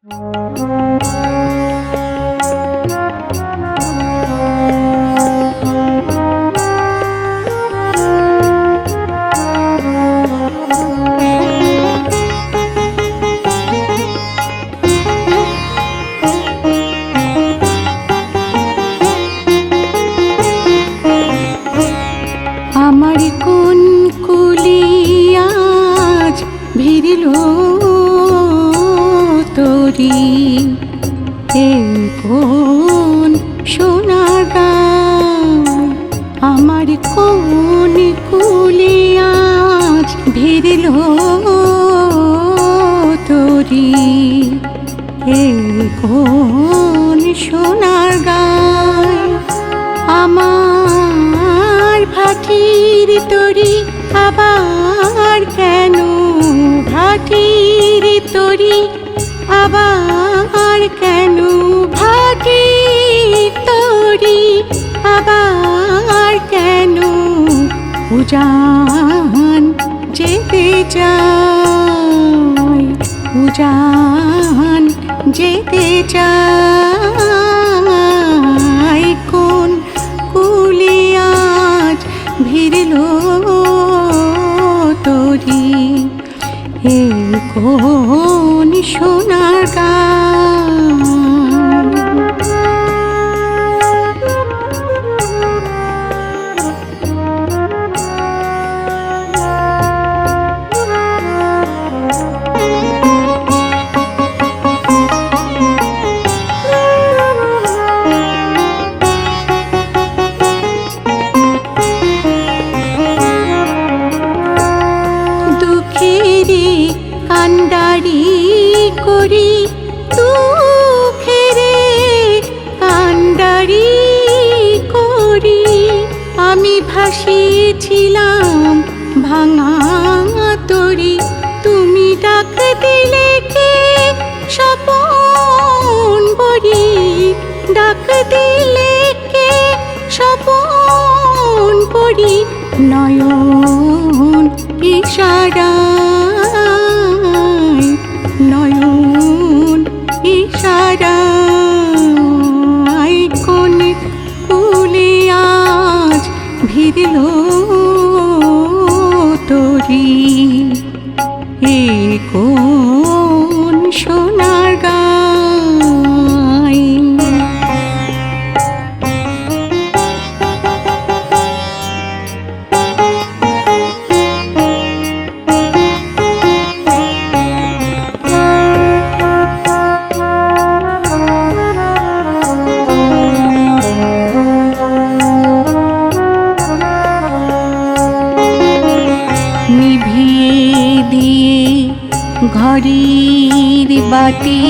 আমার কোন কুলি আজ ভিড়ল তোরি, এই কোন সোনার গায়। আমার কোন কুলি আজ ভিড়ল তোরি, এই কোন সোনার গায়। আমার ভাটির তরি আবার কেন, ভাটির তরি আবার কেন, ভাটির তরি আবার কেন। উজান যেতে চাই, উজান যেতে চাই। কোন কুলি আজ ভিড়ল তোরি, এই কোন সোনার গায়। কান্ডারি করি দুঃখেরে কান্ডারি করি, আমি ভাসিয়েছিলাম ভাঙা তরি। তুমি ডাক দিলে কে স্বপন বরি, ডাক দিলে কে স্বপন বরি। নয়ন ইশারা, নয়ন ইশারায়। কোন কুলি আজ ভিড়ল তোরি, এ কোন সোনার গায়। নিভিয়ে দিয়ে ঘরের বাতি,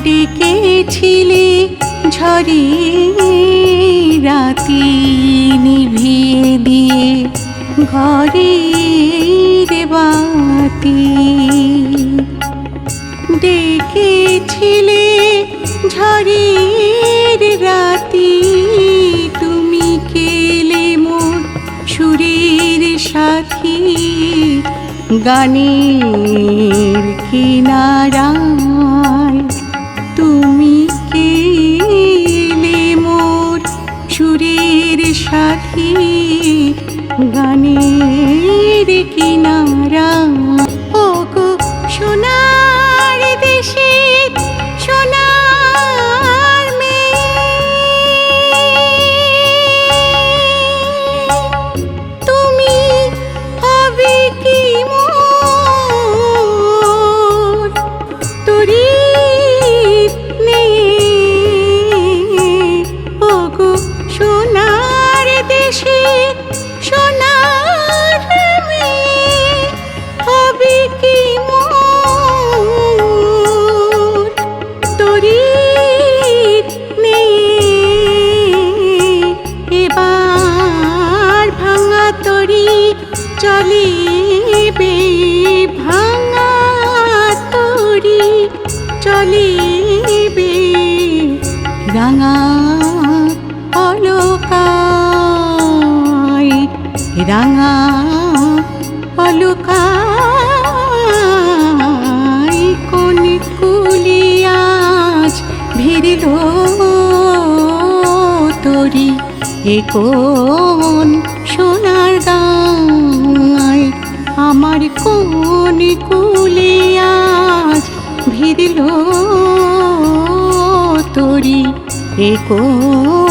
ডেকেছিলে ঝড়ে রাতি। নিভিয়ে দিয়ে ঘরের বাতি, ডেকেছিলে ঝড়ের রাতি। তুমি কেলে মোর সুরের সাথী, গানের কিনারায়। তুমি কেলে মোর সুরের সাথী, গানের কিনারায়। ও গো সোনার দেশে সোনার মেয়ে, তুমি হবে কি মোর তরি নেই। ও গো সোনার দেশে সোনার মেয়ে, হবে কি মোর তরি নেই। এবার ভাঙা তরি চলিবে, ভাঙা তরি চলিবে। রাঙা অলকায়, রাঙা অলকায়। কোন কুলি এ কোন সোনার গায় আমার কোন কুলে আজ ভিড়ল তরি এ কোন